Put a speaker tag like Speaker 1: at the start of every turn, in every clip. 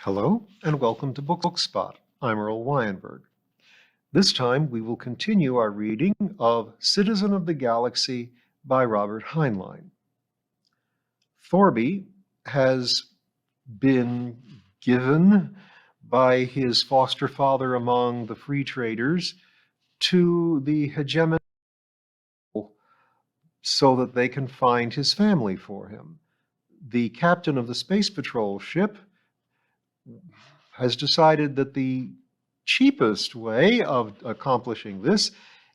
Speaker 1: Hello and welcome to BookSpot. I'm Earl Weinberg. This time we will continue our reading of Citizen of the Galaxy by Robert Heinlein. Thorby has been given by his foster father among the free traders to the hegemony so that they can find his family for him. The captain of the Space Patrol ship has decided that the cheapest way of accomplishing this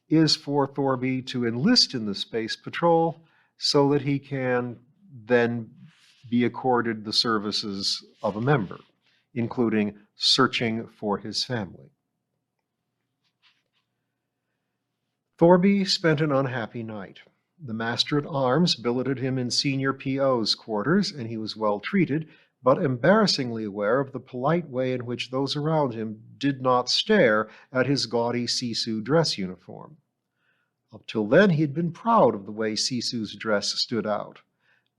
Speaker 1: is for Thorby to enlist in the Space Patrol so that he can then be accorded the services of a member, including searching for his family. Thorby spent an unhappy night. The master-at-arms billeted him in Senior PO's quarters, and he was well treated, but embarrassingly aware of the polite way in which those around him did not stare at his gaudy Sisu dress uniform. Up till then he had been proud of the way Sisu's dress stood out.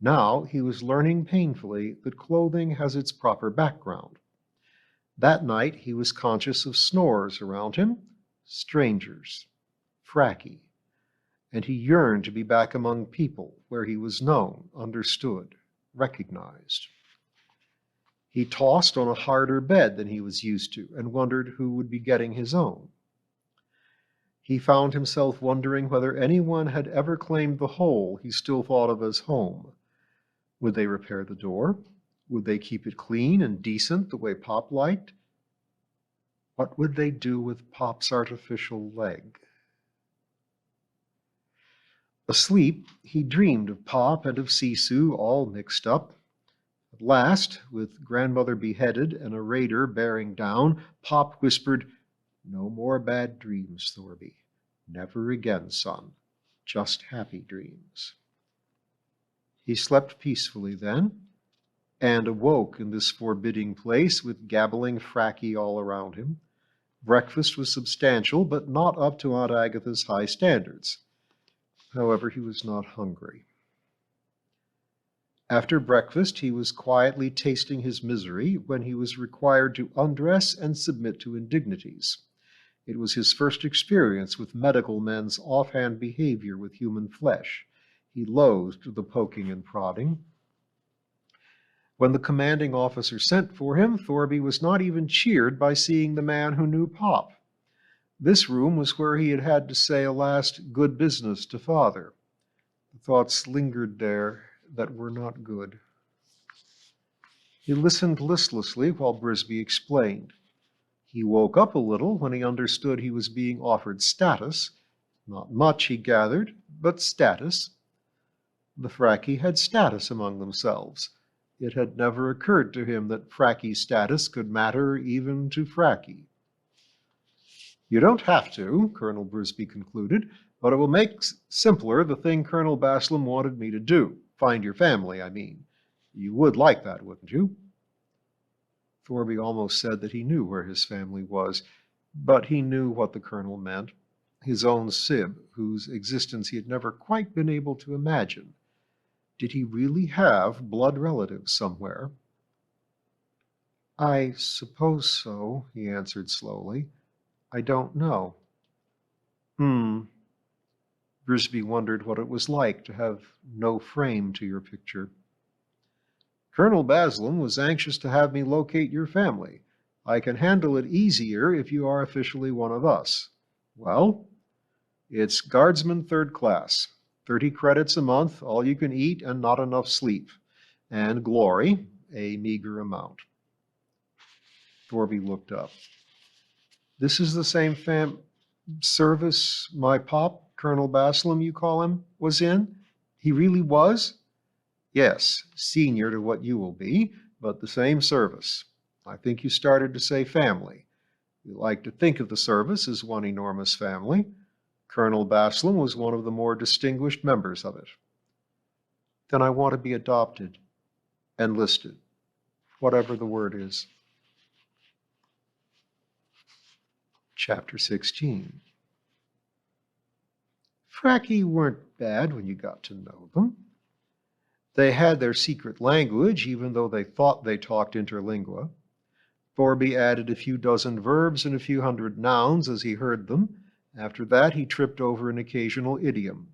Speaker 1: Now he was learning painfully that clothing has its proper background. That night he was conscious of snores around him, strangers, Fracky, and he yearned to be back among people where he was known, understood, recognized. He tossed on a harder bed than he was used to and wondered who would be getting his own. He found himself wondering whether anyone had ever claimed the hole he still thought of as home. Would they repair the door? Would they keep it clean and decent the way Pop liked? What would they do with Pop's artificial leg? Asleep, he dreamed of Pop and of Sisu all mixed up. At last, with grandmother beheaded and a raider bearing down, Pop whispered, "No more bad dreams, Thorby. Never again, son. Just happy dreams." He slept peacefully then, and awoke in this forbidding place with gabbling Fracky all around him. Breakfast was substantial, but not up to Aunt Agatha's high standards. However, he was not hungry. After breakfast, he was quietly tasting his misery when he was required to undress and submit to indignities. It was his first experience with medical men's offhand behavior with human flesh. He loathed the poking and prodding. When the commanding officer sent for him, Thorby was not even cheered by seeing the man who knew Pop. This room was where he had had to say a last good business to Father. The thoughts lingered there that were not good. He listened listlessly while Brisby explained. He woke up a little when he understood he was being offered status. Not much, he gathered, but status. The Fracky had status among themselves. It had never occurred to him that Fracky's status could matter even to Fracky. "You don't have to," Colonel Brisby concluded, "but it will make simpler the thing Colonel Baslam wanted me to do. Find your family, I mean. You would like that, wouldn't you?" Thorby almost said that he knew where his family was, but he knew what the colonel meant. His own Sib, whose existence he had never quite been able to imagine. Did he really have blood relatives somewhere? "I suppose so," he answered slowly. "I don't know." Brisby wondered what it was like to have no frame to your picture. "Colonel Baslam was anxious to have me locate your family. I can handle it easier if you are officially one of us. Well, it's Guardsman 3rd class, 30 credits a month, all you can eat and not enough sleep, and glory, a meager amount." Thorby looked up. "This is the same service my Pop, Colonel Baslam, you call him, was in? He really was?" "Yes, senior to what you will be, but the same service. I think you started to say family. You like to think of the service as one enormous family. Colonel Baslam was one of the more distinguished members of it." "Then I want to be adopted, enlisted, whatever the word is." Chapter 16. Fracky weren't bad when you got to know them. They had their secret language, even though they thought they talked interlingua. Thorby added a few dozen verbs and a few hundred nouns as he heard them. After that, he tripped over an occasional idiom.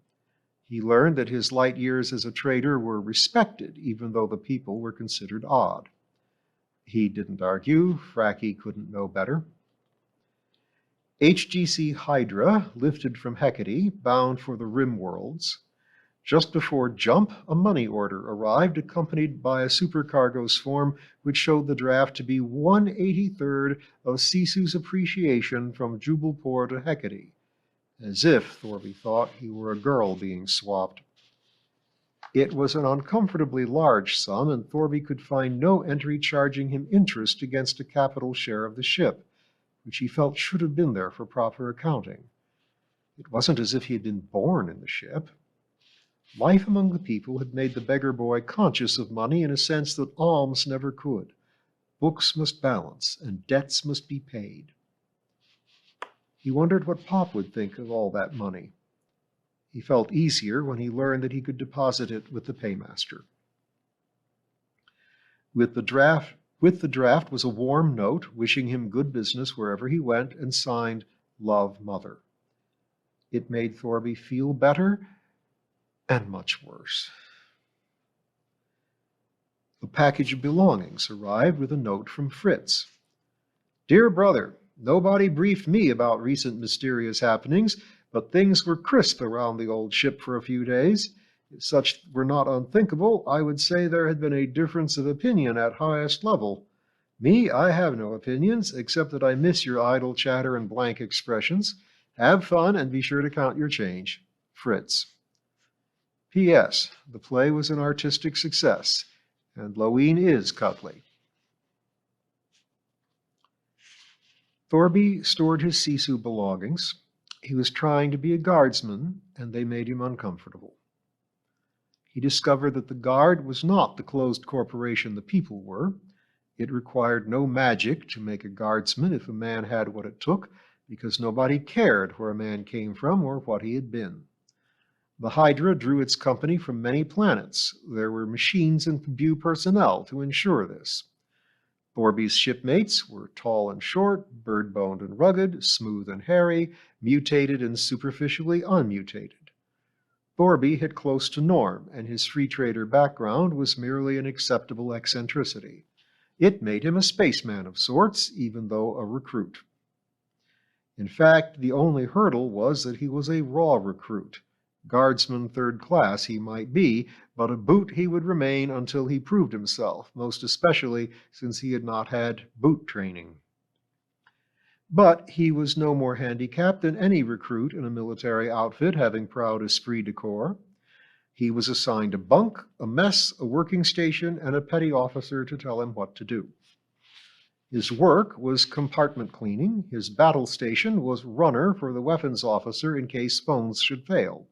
Speaker 1: He learned that his light years as a trader were respected, even though the people were considered odd. He didn't argue. Fracky couldn't know better. HGC Hydra lifted from Hecate, bound for the Rim Worlds. Just before jump, a money order arrived, accompanied by a supercargo swarm which showed the draft to be 1/83rd of Sisu's appreciation from Jubalpur to Hecate. As if, Thorby thought, he were a girl being swapped. It was an uncomfortably large sum, and Thorby could find no entry charging him interest against a capital share of the ship, which he felt should have been there for proper accounting. It wasn't as if he had been born in the ship. Life among the people had made the beggar boy conscious of money in a sense that alms never could. Books must balance, and debts must be paid. He wondered what Pop would think of all that money. He felt easier when he learned that he could deposit it with the paymaster. With the draft was a warm note wishing him good business wherever he went and signed Love, Mother. It made Thorby feel better and much worse. A package of belongings arrived with a note from Fritz. Dear brother, nobody briefed me about recent mysterious happenings, but things were crisp around the old ship for a few days. If such were not unthinkable, I would say there had been a difference of opinion at highest level. Me, I have no opinions, except that I miss your idle chatter and blank expressions. Have fun and be sure to count your change. Fritz. P.S. The play was an artistic success, and Loeen is Cutley. Thorby stored his Sisu belongings. He was trying to be a guardsman, and they made him uncomfortable. He discovered that the guard was not the closed corporation the people were. It required no magic to make a guardsman if a man had what it took, because nobody cared where a man came from or what he had been. The Hydra drew its company from many planets. There were machines and Pbu personnel to ensure this. Thorby's shipmates were tall and short, bird-boned and rugged, smooth and hairy, mutated and superficially unmutated. Thorby hit close to norm, and his free trader background was merely an acceptable eccentricity. It made him a spaceman of sorts, even though a recruit. In fact, the only hurdle was that he was a raw recruit. Guardsman third class he might be, but a boot he would remain until he proved himself, most especially since he had not had boot training. But he was no more handicapped than any recruit in a military outfit having proud esprit de corps. He was assigned a bunk, a mess, a working station, and a petty officer to tell him what to do. His work was compartment cleaning. His battle station was runner for the weapons officer in case phones should fail.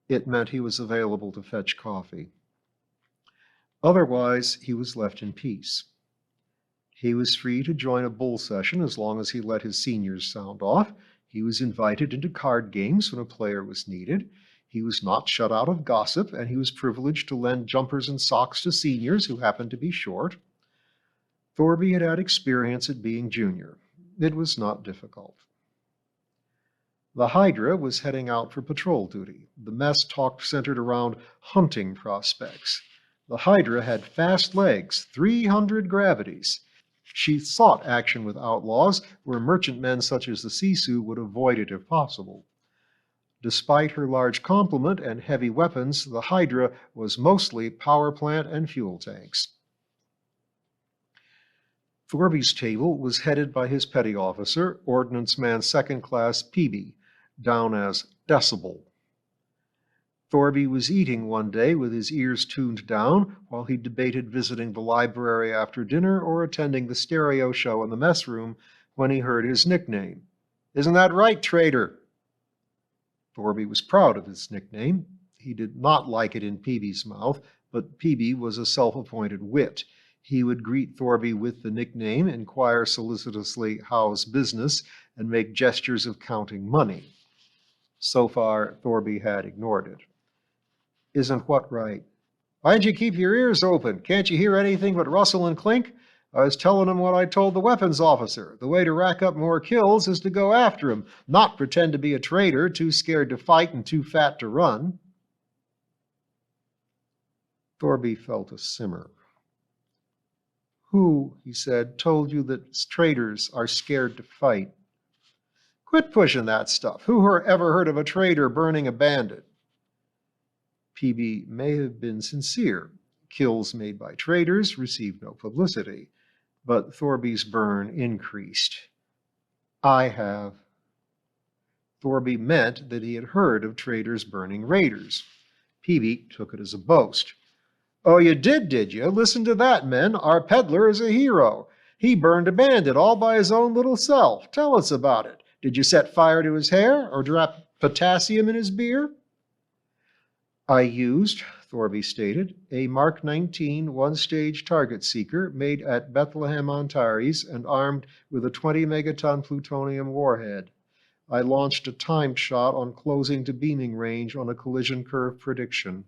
Speaker 1: It meant he was available to fetch coffee. Otherwise, he was left in peace. He was free to join a bull session as long as he let his seniors sound off. He was invited into card games when a player was needed. He was not shut out of gossip, and he was privileged to lend jumpers and socks to seniors who happened to be short. Thorby had had experience at being junior. It was not difficult. The Hydra was heading out for patrol duty. The mess talk centered around hunting prospects. The Hydra had fast legs, 300 gravities. She sought action with outlaws, where merchantmen such as the Sisu would avoid it if possible. Despite her large complement and heavy weapons, the Hydra was mostly power plant and fuel tanks. Thorby's table was headed by his petty officer, Ordnance Man Second Class Peavy, down as Decibel. Thorby was eating one day with his ears tuned down while he debated visiting the library after dinner or attending the stereo show in the mess room when he heard his nickname. Isn't that right, Trader? Thorby was proud of his nickname. He did not like it in Peavy's mouth, but Peavy was a self-appointed wit. He would greet Thorby with the nickname, inquire solicitously how's business, and make gestures of counting money. So far, Thorby had ignored it. Isn't what right? Why don't you keep your ears open? Can't you hear anything but rustle and clink? I was telling him what I told the weapons officer. The way to rack up more kills is to go after him, not pretend to be a traitor, too scared to fight and too fat to run. Thorby felt a simmer. Who, he said, told you that traitors are scared to fight? Quit pushing that stuff. Who ever heard of a traitor burning a bandit? Peavy may have been sincere. Kills made by traitors received no publicity, but Thorby's burn increased. I have. Thorby meant that he had heard of traitors burning raiders. Peavy took it as a boast. Oh, you did you? Listen to that, men. Our peddler is a hero. He burned a bandit all by his own little self. Tell us about it. Did you set fire to his hair or drop potassium in his beer? I used, Thorby stated, a Mark 19 one-stage target seeker made at Bethlehem, Ontario, and armed with a 20-megaton plutonium warhead. I launched a timed shot on closing to beaming range on a collision curve prediction.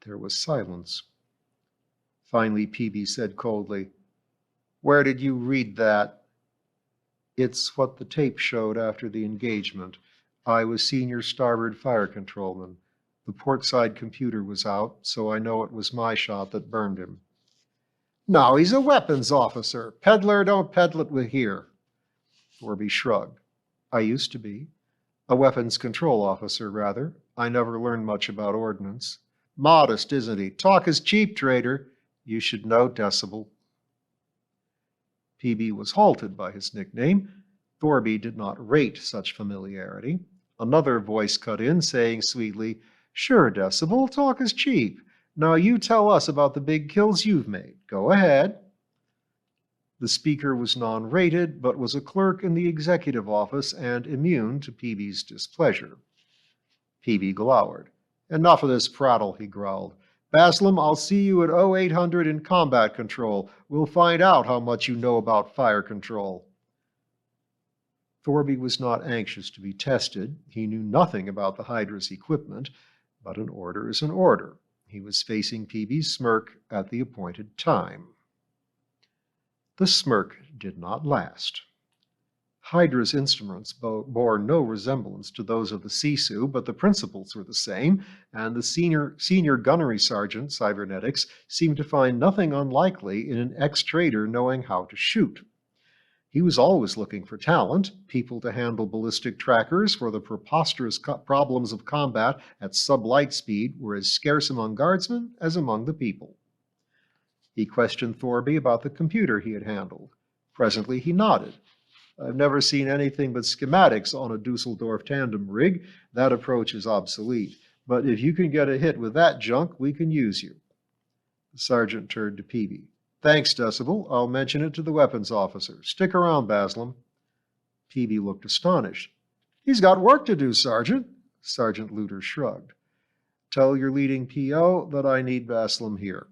Speaker 1: There was silence. Finally, Peavy said coldly, Where did you read that? It's what the tape showed after the engagement. I was senior starboard fire controlman. The portside computer was out, so I know it was my shot that burned him. No, he's a weapons officer. Peddler don't peddle it with here. Thorby shrugged. I used to be. A weapons control officer, rather. I never learned much about ordnance. Modest, isn't he? Talk is cheap, traitor. You should know, Decibel. Peavy was halted by his nickname. Thorby did not rate such familiarity. Another voice cut in, saying sweetly, Sure, Decibel, talk is cheap. Now you tell us about the big kills you've made. Go ahead. The speaker was non-rated, but was a clerk in the executive office and immune to Peavy's displeasure. Peavy glowered. Enough of this prattle, he growled. Baslam, I'll see you at 0800 in combat control. We'll find out how much you know about fire control. Thorby was not anxious to be tested. He knew nothing about the Hydra's equipment, but an order is an order. He was facing Peavy's smirk at the appointed time. The smirk did not last. Hydra's instruments bore no resemblance to those of the Sisu, but the principles were the same, and the senior gunnery sergeant, cybernetics, seemed to find nothing unlikely in an ex-trader knowing how to shoot. He was always looking for talent, people to handle ballistic trackers, for the preposterous problems of combat at sub-light speed were as scarce among guardsmen as among the people. He questioned Thorby about the computer he had handled. Presently he nodded. I've never seen anything but schematics on a Dusseldorf tandem rig. That approach is obsolete. But if you can get a hit with that junk, we can use you. The sergeant turned to Peavy. Thanks, Decibel. I'll mention it to the weapons officer. Stick around, Baslam. Peavy looked astonished. He's got work to do, Sergeant. Sergeant Luter shrugged. Tell your leading PO that I need Baslam here.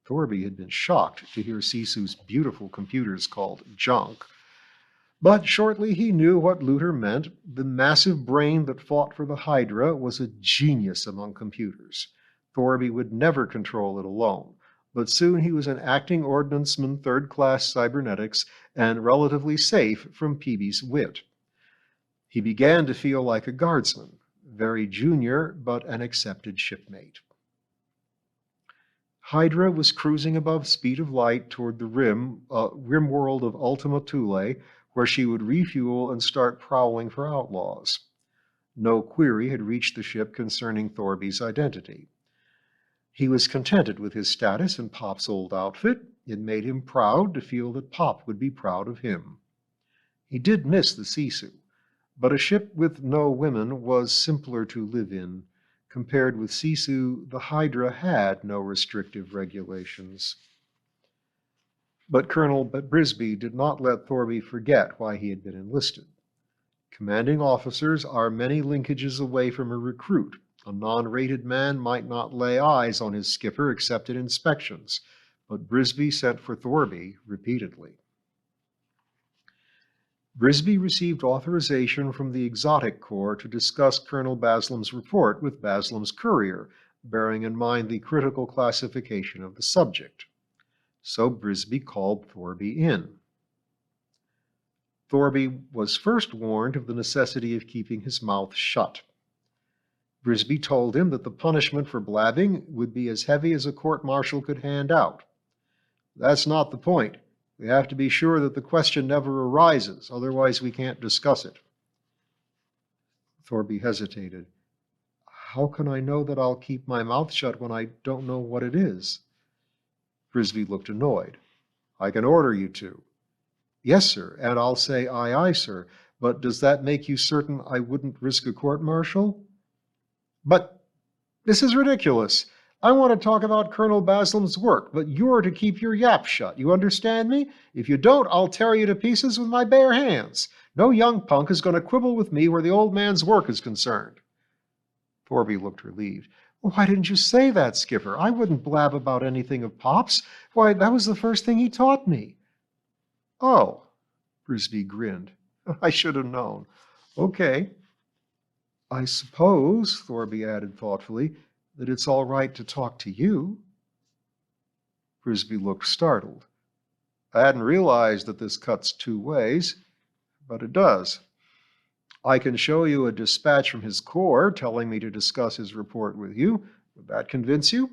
Speaker 1: Thorby had been shocked to hear Sisu's beautiful computers called junk. But shortly he knew what Luter meant. The massive brain that fought for the Hydra was a genius among computers. Thorby would never control it alone. But soon he was an acting ordnanceman, third-class cybernetics, and relatively safe from Peavy's wit. He began to feel like a guardsman, very junior, but an accepted shipmate. Hydra was cruising above speed of light toward the rim world of Ultima Thule, where she would refuel and start prowling for outlaws. No query had reached the ship concerning Thorby's identity. He was contented with his status in Pop's old outfit. It made him proud to feel that Pop would be proud of him. He did miss the Sisu, but a ship with no women was simpler to live in. Compared with Sisu, the Hydra had no restrictive regulations. But Colonel Brisby did not let Thorby forget why he had been enlisted. Commanding officers are many linkages away from a recruit. A non-rated man might not lay eyes on his skipper except at inspections, but Brisby sent for Thorby repeatedly. Brisby received authorization from the Exotic Corps to discuss Colonel Baslam's report with Baslam's courier, bearing in mind the critical classification of the subject. So Brisby called Thorby in. Thorby was first warned of the necessity of keeping his mouth shut. Brisby told him that the punishment for blabbing would be as heavy as a court-martial could hand out. That's not the point. We have to be sure that the question never arises, otherwise we can't discuss it. Thorby hesitated. How can I know that I'll keep my mouth shut when I don't know what it is? Brisby looked annoyed. I can order you to. Yes, sir, and I'll say aye, aye, sir, but does that make you certain I wouldn't risk a court-martial? But this is ridiculous. I want to talk about Colonel Baslam's work, but you're to keep your yap shut. You understand me? If you don't, I'll tear you to pieces with my bare hands. No young punk is going to quibble with me where the old man's work is concerned. Thorby looked relieved. Why didn't you say that, Skipper? I wouldn't blab about anything of Pop's. Why, that was the first thing he taught me. Oh, Brisby grinned. I should have known. Okay. I suppose, Thorby added thoughtfully, that it's all right to talk to you. Brisby looked startled. I hadn't realized that this cuts two ways, but it does. I can show you a dispatch from his corps telling me to discuss his report with you. Would that convince you?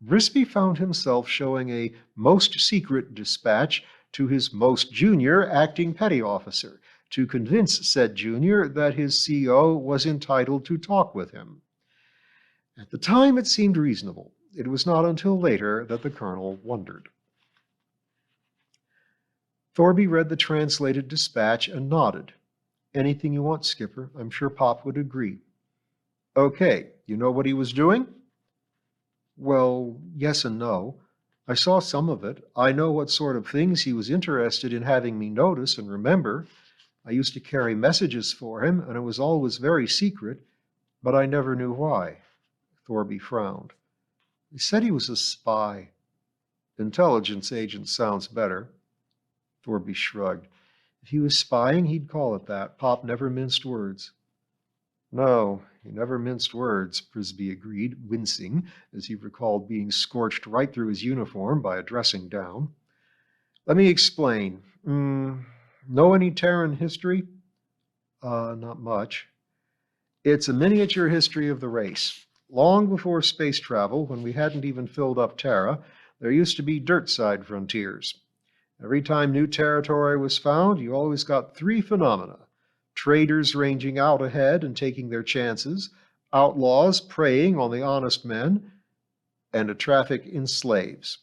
Speaker 1: Brisby found himself showing a most secret dispatch to his most junior acting petty officer to convince said junior that his CO was entitled to talk with him. At the time it seemed reasonable. It was not until later that the colonel wondered. Thorby read the translated dispatch and nodded. Anything you want, Skipper. I'm sure Pop would agree. Okay, you know what he was doing? Well, yes and no. I saw some of it. I know what sort of things he was interested in having me notice and remember. I used to carry messages for him, and it was always very secret, but I never knew why. Thorby frowned. He said he was a spy. Intelligence agent sounds better. Thorby shrugged. If he was spying, he'd call it that. Pop never minced words. No, he never minced words, Brisby agreed, wincing, as he recalled being scorched right through his uniform by a dressing down. Let me explain. Know any Terran history? Not much. It's a miniature history of the race. Long before space travel, when we hadn't even filled up Terra, there used to be dirt-side frontiers. Every time new territory was found, you always got three phenomena. Traders ranging out ahead and taking their chances, outlaws preying on the honest men, and a traffic in slaves.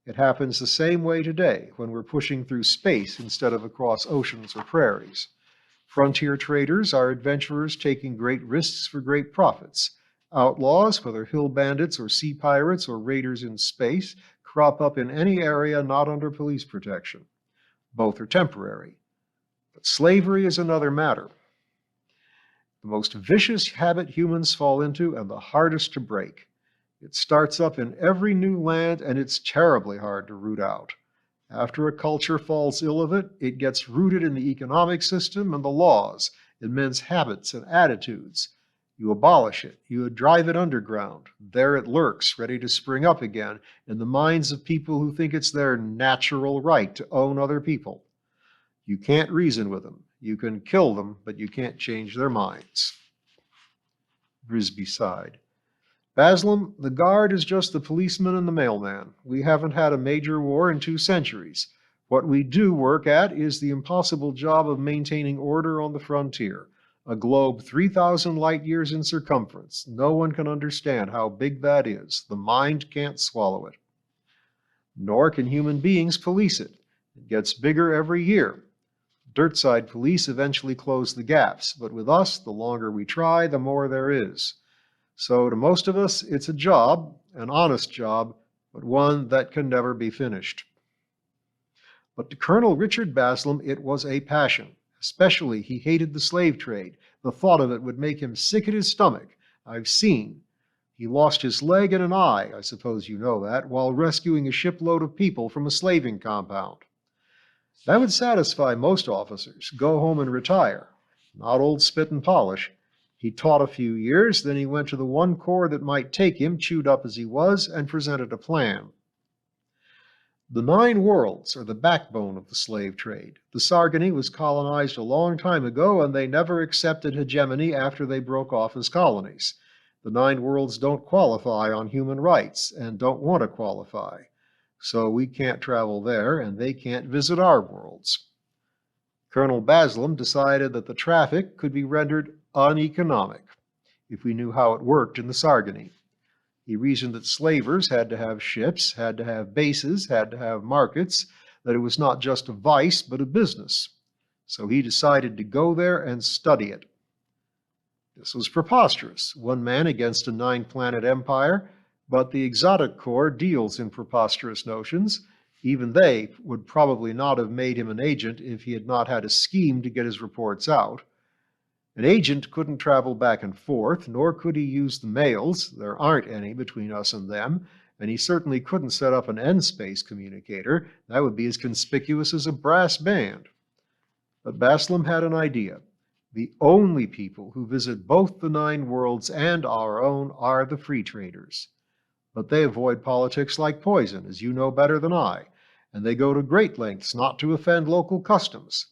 Speaker 1: It happens the same way today when we're pushing through space instead of across oceans or prairies. Frontier traders are adventurers taking great risks for great profits. Outlaws, whether hill bandits or sea pirates or raiders in space, crop up in any area not under police protection. Both are temporary. But slavery is another matter. The most vicious habit humans fall into and the hardest to break. It starts up in every new land and it's terribly hard to root out. After a culture falls ill of it, it gets rooted in the economic system and the laws, in men's habits and attitudes. You abolish it. You drive it underground. There it lurks, ready to spring up again in the minds of people who think it's their natural right to own other people. You can't reason with them. You can kill them, but you can't change their minds. Brisby sighed. Baslam, the Guard is just the policeman and the mailman. We haven't had a major war in 2 centuries. What we do work at is the impossible job of maintaining order on the frontier. A globe 3,000 light years in circumference. No one can understand how big that is. The mind can't swallow it. Nor can human beings police it. It gets bigger every year. Dirtside police eventually close the gaps, but with us, the longer we try, the more there is. So to most of us, it's a job, an honest job, but one that can never be finished. But to Colonel Richard Baslam, it was a passion. Especially, he hated the slave trade. The thought of it would make him sick at his stomach. I've seen. He lost his leg and an eye, I suppose you know that, while rescuing a shipload of people from a slaving compound. That would satisfy most officers. Go home and retire. Not old spit and polish. He taught a few years, then he went to the one corps that might take him, chewed up as he was, and presented a plan. The 9 worlds are the backbone of the slave trade. The Sargany was colonized a long time ago, and they never accepted hegemony after they broke off as colonies. The 9 worlds don't qualify on human rights and don't want to qualify. So we can't travel there, and they can't visit our worlds. Colonel Baslam decided that the traffic could be rendered uneconomic if we knew how it worked in the Sargany. He reasoned that slavers had to have ships, had to have bases, had to have markets, that it was not just a vice, but a business. So he decided to go there and study it. This was preposterous, one man against a 9-planet empire, but the exotic corps deals in preposterous notions. Even they would probably not have made him an agent if he had not had a scheme to get his reports out. An agent couldn't travel back and forth, nor could he use the mails. There aren't any between us and them, and he certainly couldn't set up an N-space communicator. That would be as conspicuous as a brass band. But Baslam had an idea. The only people who visit both the 9 worlds and our own are the free traders. But they avoid politics like poison, as you know better than I, and they go to great lengths not to offend local customs.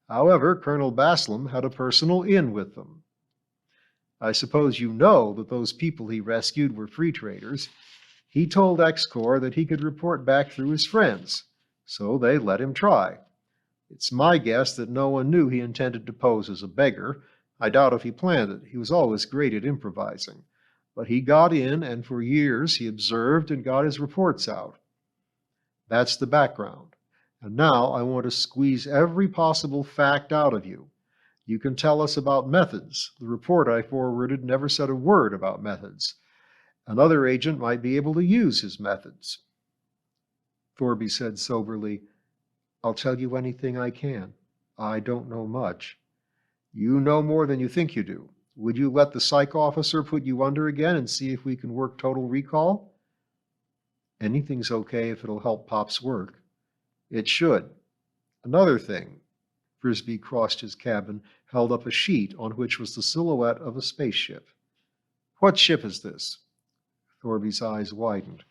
Speaker 1: However, Colonel Baslam had a personal in with them. I suppose you know that those people he rescued were free traders. He told X-Corps that he could report back through his friends, so they let him try. It's my guess that no one knew he intended to pose as a beggar. I doubt if he planned it. He was always great at improvising. But he got in, and for years he observed and got his reports out. That's the background. And now I want to squeeze every possible fact out of you. You can tell us about methods. The report I forwarded never said a word about methods. Another agent might be able to use his methods. Thorby said soberly, I'll tell you anything I can. I don't know much. You know more than you think you do. Would you let the psych officer put you under again and see if we can work total recall? Anything's okay if it'll help Pop's work. It should. Another thing. Frisbee crossed his cabin, held up a sheet on which was the silhouette of a spaceship. What ship is this? Thorby's eyes widened.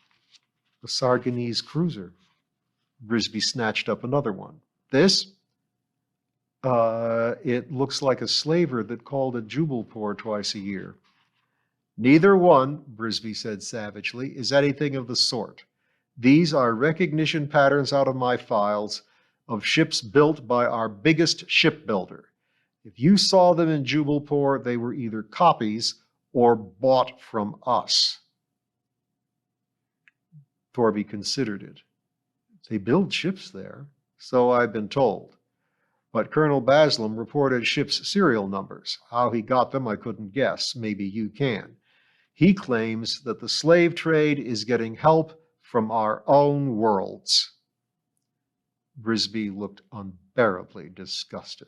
Speaker 1: A Sarganese cruiser. Frisbee snatched up another one. This? It looks like a slaver that called at Jubalpur twice a year. Neither one, Frisbee said savagely, is anything of the sort. These are recognition patterns out of my files of ships built by our biggest shipbuilder. If you saw them in Jubalpur, they were either copies or bought from us. Thorby considered it. They build ships there, so I've been told. But Colonel Baslam reported ships' serial numbers. How he got them, I couldn't guess. Maybe you can. He claims that the slave trade is getting help from our own worlds. Frisbee looked unbearably disgusted.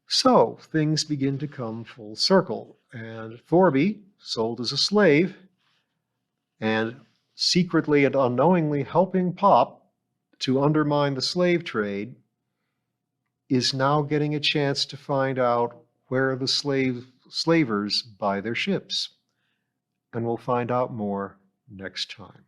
Speaker 1: So things begin to come full circle, and Thorby, sold as a slave, and secretly and unknowingly helping Pop to undermine the slave trade, is now getting a chance to find out where the slavers buy their ships. And we'll find out more next time.